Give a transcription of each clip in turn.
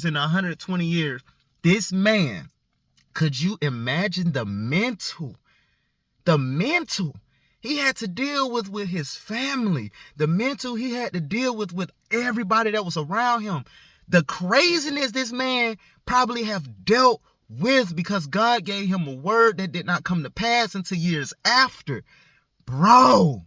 in 120 years, this man, could you imagine the mental he had to deal with his family, the mental he had to deal with everybody that was around him, the craziness this man probably have dealt with because God gave him a word that did not come to pass until years after. Bro.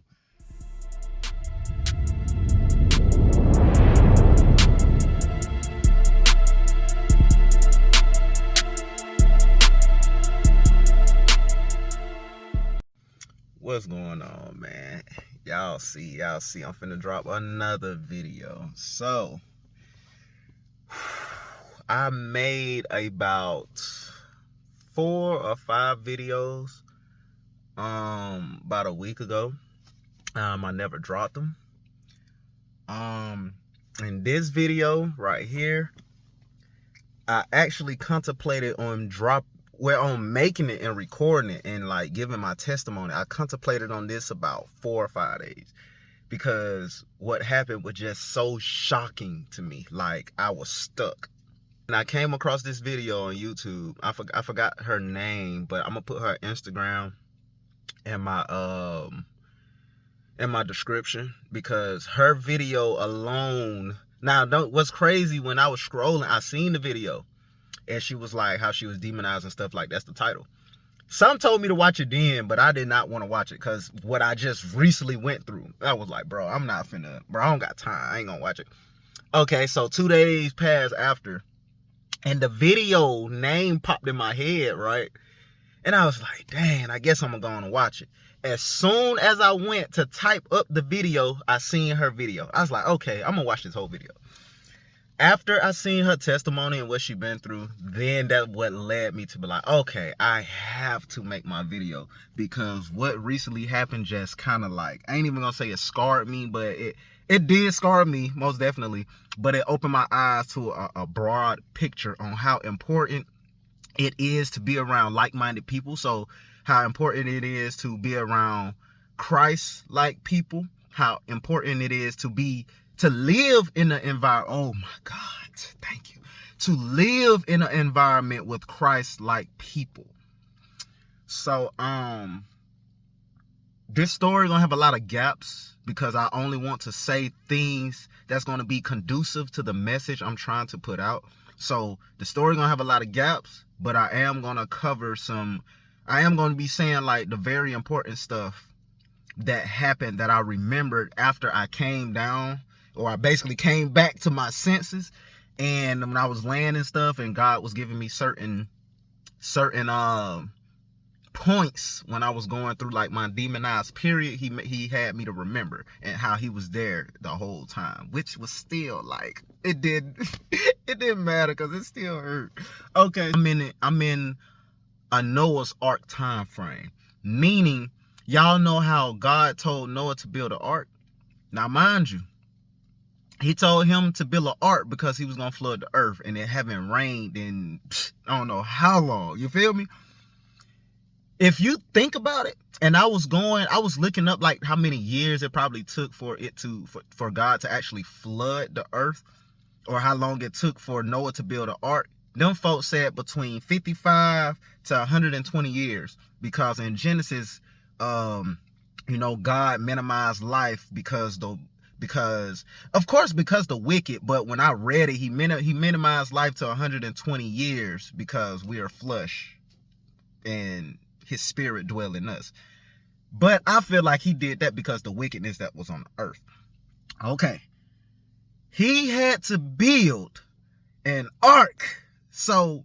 What's going on, man? Y'all see, I'm finna drop another video. So, I made about 4 or 5 videos about a week ago. I never dropped them. In this video right here, I actually contemplated on making it and recording it and like giving my testimony. I contemplated on this about 4 or 5 days because what happened was just so shocking to me. Like, I was stuck. And I came across this video on YouTube. I forgot her name, but I'm gonna put her Instagram in my description because her video alone. Now, what's crazy, when I was scrolling, I seen the video. And she was like, how she was demonized and stuff, like that's the title. Some told me to watch it then, but I did not want to watch it because what I just recently went through. I was like, bro, I don't got time. I ain't gonna watch it. Okay, so 2 days passed after, and the video name popped in my head, right? And I was like, dang, I guess I'm gonna go on and watch it. As soon as I went to type up the video, I seen her video. I was like, okay, I'm gonna watch this whole video. After I seen her testimony and what she been through, then that's what led me to be like, okay, I have to make my video because what recently happened just kind of like, I ain't even gonna say it scarred me, but it did scar me, most definitely, but it opened my eyes to a broad picture on how important it is to be around like-minded people. So how important it is to be around Christ-like people, how important it is to live in an environment. Oh my God, thank you. To live in an environment with Christ-like people. So, this story gonna have a lot of gaps because I only want to say things that's gonna be conducive to the message I'm trying to put out. So the story gonna have a lot of gaps, but I am gonna be saying like the very important stuff that happened that I remembered after I came down, or I basically came back to my senses, and when I was laying and stuff, and God was giving me certain points when I was going through like my demonized period. He had me to remember, and how he was there the whole time, which was still like, it didn't matter because it still hurt. Okay, I'm in a Noah's Ark time frame, meaning y'all know how God told Noah to build an ark. Now, mind you, he told him to build an ark because he was going to flood the earth, and it haven't rained in I don't know how long. You feel me? If you think about it, and I was looking up like how many years it probably took for God to actually flood the earth, or how long it took for Noah to build an ark. Them folks said between 55 to 120 years, because in Genesis, God minimized life because the wicked, but when I read it, he minimized life to 120 years because we are flesh and his spirit dwell in us. But I feel like he did that because the wickedness that was on the earth. Okay. He had to build an ark. So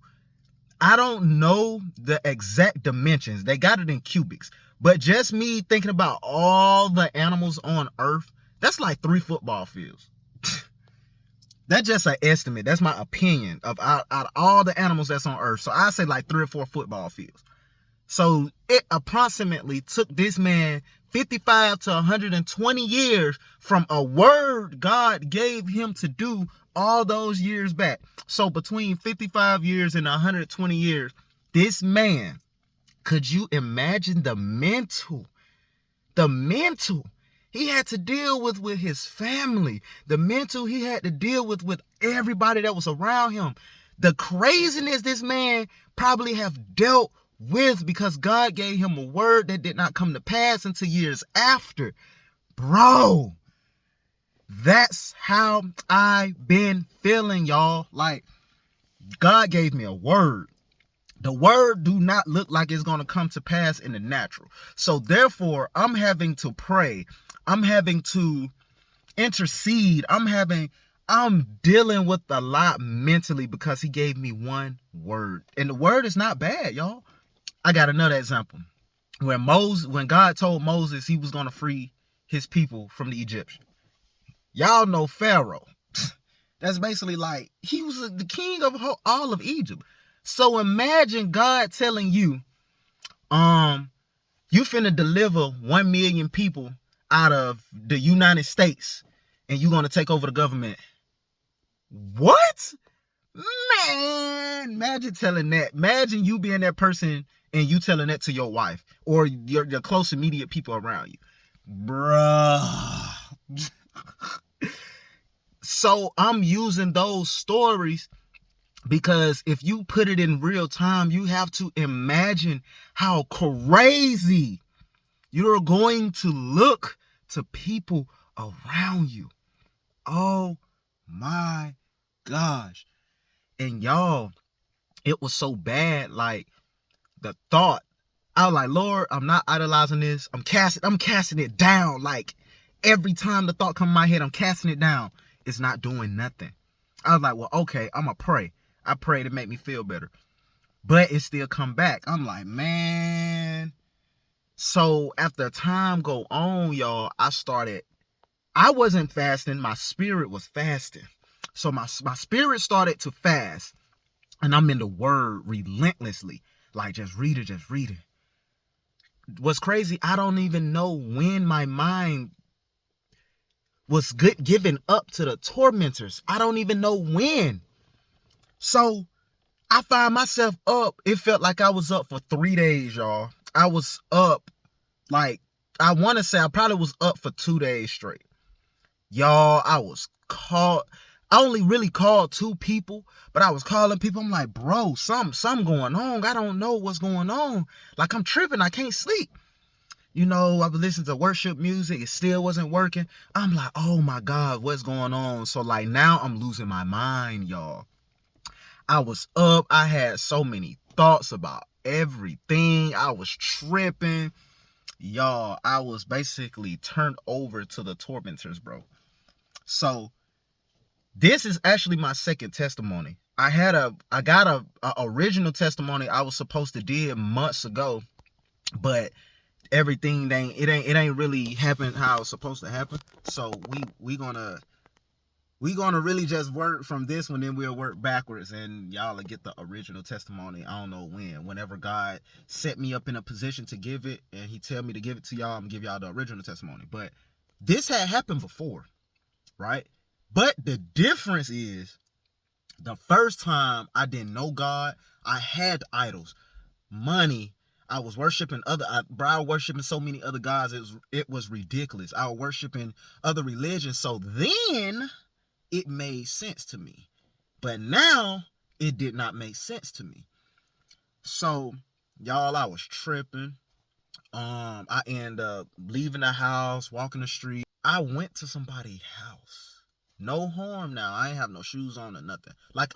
I don't know the exact dimensions. They got it in cubics. But just me thinking about all the animals on earth, that's like 3 football fields. That's just an estimate. That's my opinion of out of all the animals that's on earth. So I say like 3 or 4 football fields. So it approximately took this man 55 to 120 years from a word God gave him to do all those years back. So between 55 years and 120 years, this man, could you imagine the mental? he had to deal with his family, the mental he had to deal with everybody that was around him, the craziness this man probably have dealt with because God gave him a word that did not come to pass until years after. Bro, that's how I've been feeling, y'all. Like, God gave me a word. The word do not look like it's going to come to pass in the natural. So therefore, I'm having to pray. I'm having to intercede. I'm dealing with a lot mentally because he gave me one word. And the word is not bad, y'all. I got another example. When God told Moses he was going to free his people from the Egyptians. Y'all know Pharaoh. That's basically like, he was the king of all of Egypt. So imagine God telling you, you finna deliver 1 million people out of the United States and you gonna take over the government. What? Man, imagine telling that. Imagine you being that person and you telling that to your wife or your close immediate people around you. Bruh. So I'm using those stories because if you put it in real time, you have to imagine how crazy you're going to look to people around you. Oh my gosh. And y'all, it was so bad. Like, the thought, I was like, Lord, I'm not idolizing this. I'm casting it down. Like, every time the thought come in my head, I'm casting it down. It's not doing nothing. I was like, well, okay, I'm gonna pray. I pray to make me feel better. But it still come back. I'm like, man. So after time go on, y'all, I wasn't fasting. My spirit was fasting. So my spirit started to fast. And I'm in the word relentlessly. Like, just read it. What's crazy, I don't even know when my mind was given up to the tormentors. I don't even know when. So I find myself up. It felt like I was up for 3 days, y'all. I was up, like, I want to say I probably was up for 2 days straight. Y'all, I was called. I only really called 2 people, but I was calling people. I'm like, bro, something going on. I don't know what's going on. Like, I'm tripping. I can't sleep. You know, I was listening to worship music. It still wasn't working. I'm like, oh my God, what's going on? So like, now I'm losing my mind, y'all. I was up. I had so many thoughts about everything. I was tripping. Y'all, I was basically turned over to the tormentors, bro. So this is actually my second testimony. I got a original testimony I was supposed to do months ago, but everything it ain't really happened how it's supposed to happen. So we gonna really just work from this one, then we'll work backwards, and y'all will get the original testimony. I don't know whenever God set me up in a position to give it, and he tell me to give it to y'all, I'm gonna give y'all the original testimony. But this had happened before, right? But the difference is, the first time I didn't know God, I had idols, money. I was worshiping I was worshiping so many other gods. It was ridiculous. I was worshiping other religions. So then it made sense to me. But now it did not make sense to me. So y'all, I was tripping. I ended up leaving the house, walking the street. I went to somebody's house. No harm now. I ain't have no shoes on or nothing. Like,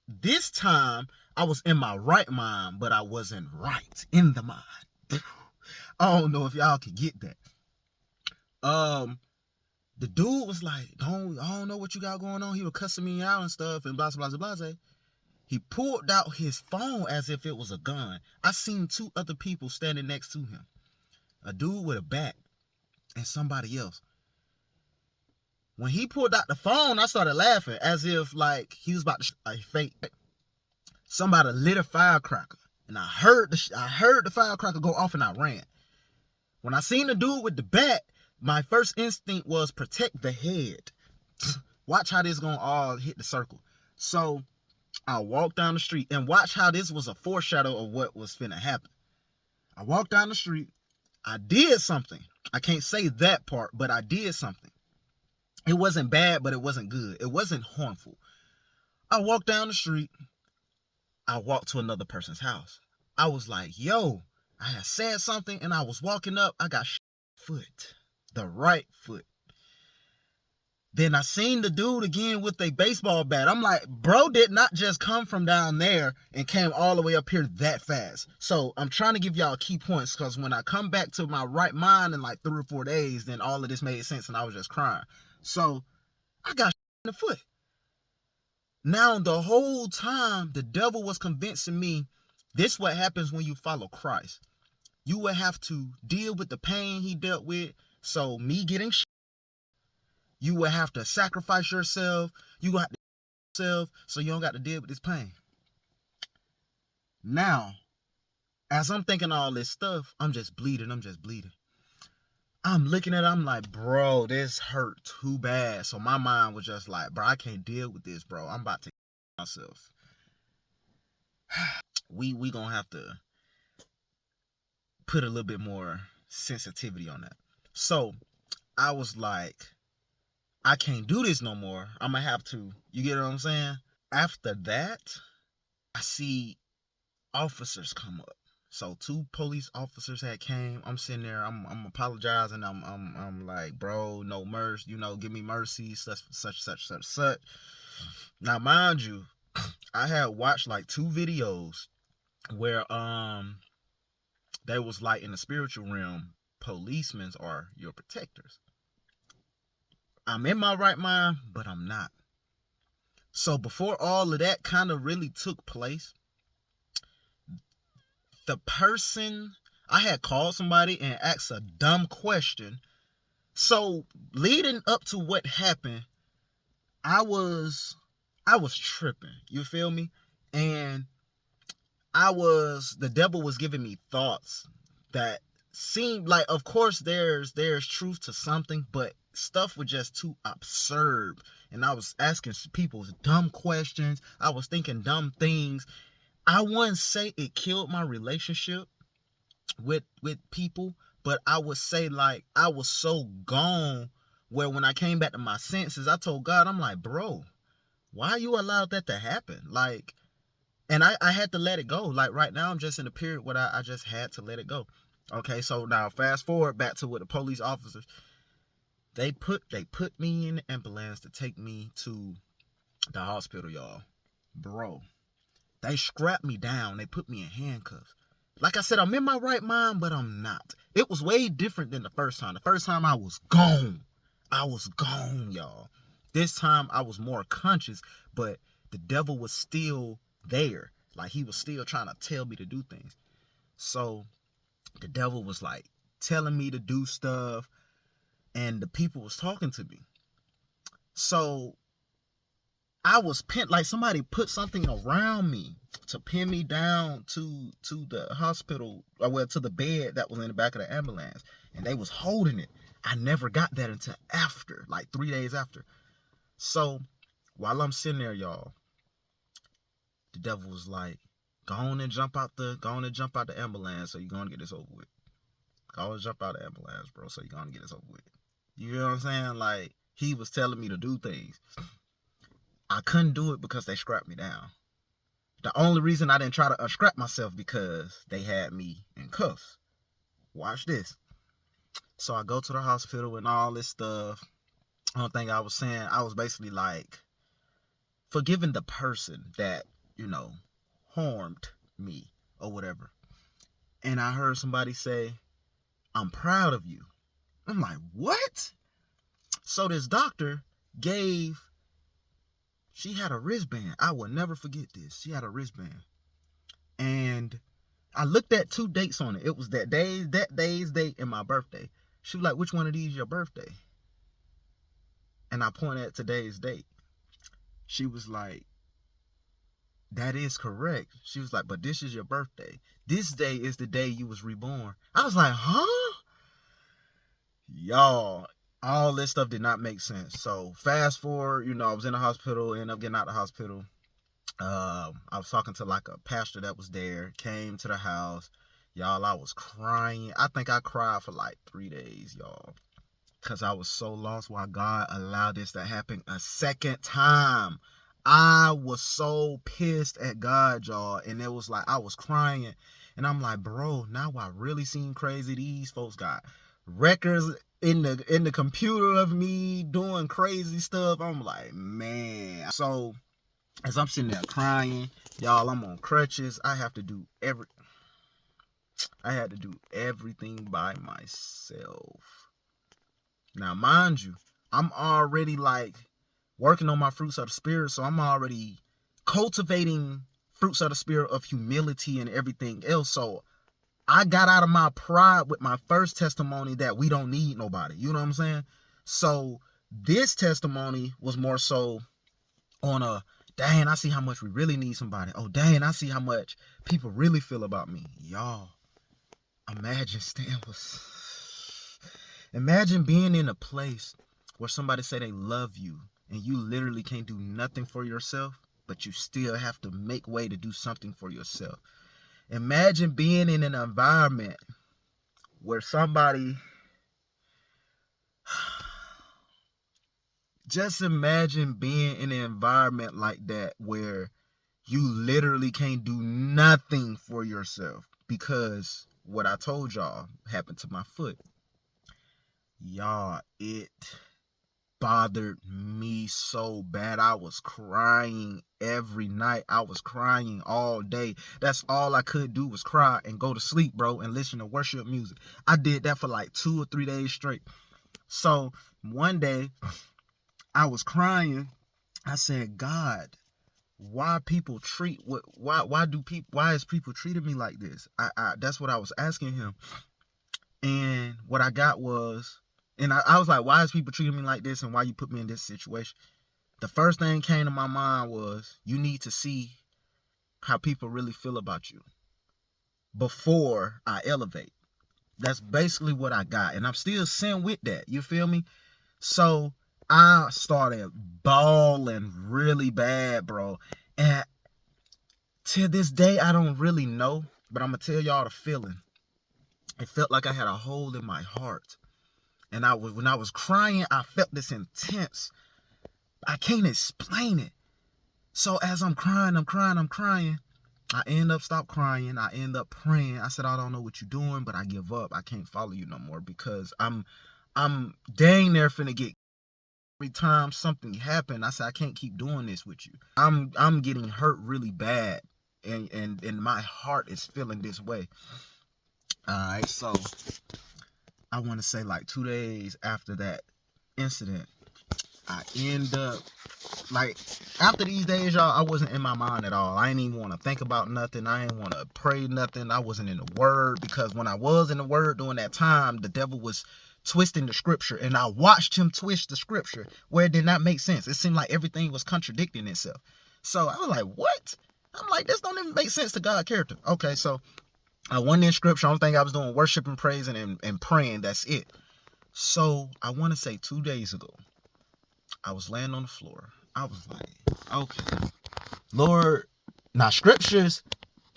this time I was in my right mind, but I wasn't right in the mind. I don't know if y'all can get that. The dude was like, I don't know what you got going on. He was cussing me out and stuff and blah, blah, blah, blah. He pulled out his phone as if it was a gun. I seen 2 other people standing next to him. A dude with a bat and somebody else. When he pulled out the phone, I started laughing as if like he was about to fake. Somebody lit a firecracker, and I heard the firecracker go off, and I ran. When I seen the dude with the bat, my first instinct was protect the head. Watch how this gonna all hit the circle. So I walked down the street, and watch how this was a foreshadow of what was finna happen. I walked down the street. I did something. I can't say that part, but I did something. It wasn't bad, but it wasn't good. It wasn't harmful. I walked down the street. I walked to another person's house. I was like, yo, I had said something and I was walking up. I got foot, the right foot. Then I seen the dude again with a baseball bat. I'm like, bro did not just come from down there and came all the way up here that fast. So I'm trying to give y'all key points, because when I come back to my right mind in like 3 or 4 days, then all of this made sense and I was just crying. So I got in the foot. Now the whole time the devil was convincing me, this is what happens when you follow Christ. You will have to deal with the pain he dealt with. So me getting you will have to sacrifice yourself. You will have to yourself so you don't got to deal with this pain. Now, as I'm thinking all this stuff, I'm just bleeding. I'm looking at it, I'm like, bro, this hurt too bad. So my mind was just like, bro, I can't deal with this, bro. I'm about to myself. We gonna have to put a little bit more sensitivity on that. So I was like, I can't do this no more. I'm gonna have to, you get what I'm saying? After that, I see officers come up. So 2 police officers had came. I'm sitting there, I'm apologizing. I'm like, bro, no mercy, give me mercy, such. Now, mind you, I had watched like 2 videos where they was like, in the spiritual realm, policemen are your protectors. I'm in my right mind, but I'm not. So before all of that kind of really took place, the person, I had called somebody and asked a dumb question. So leading up to what happened, I was tripping. You feel me? And the devil was giving me thoughts that seemed like, of course there's truth to something, but stuff was just too absurd. And I was asking people dumb questions. I was thinking dumb things. I wouldn't say it killed my relationship with people, but I would say, like, I was so gone where when I came back to my senses, I told God, I'm like, bro, why you allowed that to happen? Like, and I had to let it go. Like right now, I'm just in a period where I just had to let it go. Okay, so now fast forward back to what the police officers, they put me in the ambulance to take me to the hospital, y'all. Bro, they strapped me down. They put me in handcuffs. Like I said, I'm in my right mind, but I'm not. It was way different than the first time. The first time I was gone. I was gone, y'all. This time I was more conscious, but the devil was still there. Like he was still trying to tell me to do things. So the devil was like telling me to do stuff, and the people was talking to me. So I was pinned, like somebody put something around me to pin me down to the hospital, or well, to the bed that was in the back of the ambulance, and they was holding it. I never got that until after, like 3 days after. So while I'm sitting there, y'all, the devil was like, go on and jump out the ambulance, so you're gonna get this over with. Go and jump out the ambulance, bro, so you're gonna get this over with. You know what I'm saying? Like, he was telling me to do things. I couldn't do it because they strapped me down. The only reason I didn't try to unstrap myself because they had me in cuffs. Watch this. So I go to the hospital and all this stuff. One thing I was saying, I was basically like forgiving the person that, harmed me or whatever. And I heard somebody say, I'm proud of you. I'm like, what? So this doctor she had a wristband. I will never forget this. She had a wristband. And I looked at 2 dates on it. It was that day's date and my birthday. She was like, which one of these is your birthday? And I pointed at today's date. She was like, that is correct. She was like, but this is your birthday. This day is the day you was reborn. I was like, huh? Y'all, all this stuff did not make sense. So fast forward, I was in the hospital, ended up getting out of the hospital. I was talking to like a pastor that was there, came to the house, Y'all, I was crying. I think I cried for like 3 days, y'all. Because I was so lost why God allowed this to happen a second time. I was so pissed at God, y'all. And it was like, I was crying. And I'm like, bro, now I really seen crazy. These folks got records in the computer of me doing crazy stuff. I'm like, man. So as I'm sitting there crying, y'all, I'm on crutches. I had to do everything by myself. Now, mind you, I'm already like working on my fruits of the spirit, so I'm already cultivating fruits of the spirit of humility and everything else. So I got out of my pride with my first testimony that we don't need nobody. You know what I'm saying? So this testimony was more so on a, dang, I see how much we really need somebody. Oh, dang, I see how much people really feel about me. Y'all, imagine being in a place where somebody say they love you and you literally can't do nothing for yourself, but you still have to make way to do something for yourself. Imagine being in an environment where just imagine being in an environment like that where you literally can't do nothing for yourself because what I told y'all happened to my foot. Y'all, it bothered me so bad. I was crying every night. I was crying all day. That's all I could do was cry and go to sleep, bro, and listen to worship music. I did that for like 2 or 3 days straight. So one day I was crying. I said, God, why is people treating me like this? That's what I was asking him. And what I got was, and I was like, why is people treating me like this, and why you put me in this situation? The first thing came to my mind was, you need to see how people really feel about you before I elevate. That's basically what I got. And I'm still sitting with that. You feel me? So I started bawling really bad, bro. And to this day, I don't really know, but I'm going to tell y'all the feeling. It felt like I had a hole in my heart. And when I was crying, I felt this intense. I can't explain it. So as I'm crying, I end up stop crying. I end up praying. I said, I don't know what you're doing, but I give up. I can't follow you no more because I'm dang near finna get. Every time something happened, I said, I can't keep doing this with you. I'm getting hurt really bad, and my heart is feeling this way. All right, so I want to say like 2 days after that incident, I end up, like, after these days, y'all, I wasn't in my mind at all. I didn't even want to think about nothing. I didn't want to pray nothing. I wasn't in the word, because when I was in the word during that time, the devil was twisting the scripture, and I watched him twist the scripture where it did not make sense. It seemed like everything was contradicting itself. So I was like, what? I'm like, this don't even make sense to God's character. Okay, so I went in scripture. I don't think I was doing worship and praising and praying. That's it. So I want to say 2 days ago, I was laying on the floor. I was like, okay, Lord, now scriptures,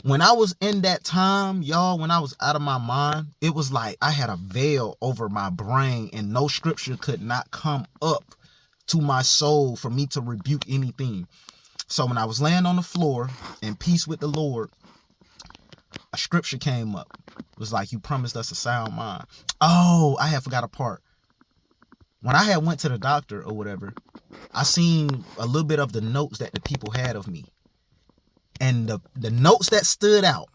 when I was in that time, y'all, when I was out of my mind, it was like I had a veil over my brain and no scripture could not come up to my soul for me to rebuke anything. So when I was laying on the floor in peace with the Lord, a scripture came up. It was like, you promised us a sound mind. Oh, I had forgot a part. When I had went to the doctor or whatever, I seen a little bit of the notes that the people had of me. And the notes that stood out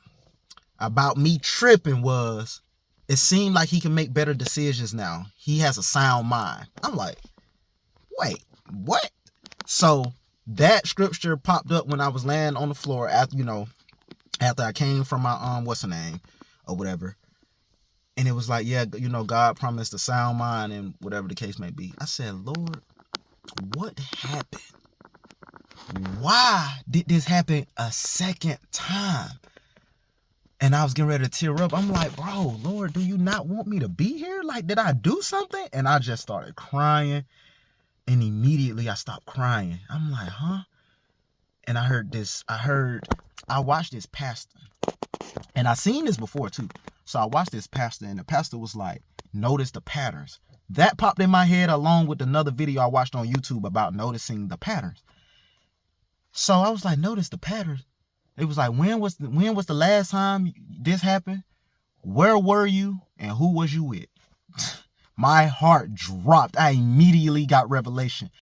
about me tripping was, it seemed like he can make better decisions now. He has a sound mind. I'm like, wait, what? So that scripture popped up when I was laying on the floor after I came from my what's her name or whatever. And it was like, yeah, God promised a sound mind and whatever the case may be. I said, Lord, what happened? Why did this happen a second time? And I was getting ready to tear up. I'm like, bro, Lord, do you not want me to be here? Like, did I do something? And I just started crying. And immediately I stopped crying. I'm like, huh? And I watched this pastor. And I seen this before too. So I watched this pastor, and the pastor was like, notice the patterns. That popped in my head along with another video I watched on YouTube about noticing the patterns. So I was like, notice the patterns. It was like, when was the last time this happened? Where were you and who was you with? My heart dropped. I immediately got revelation.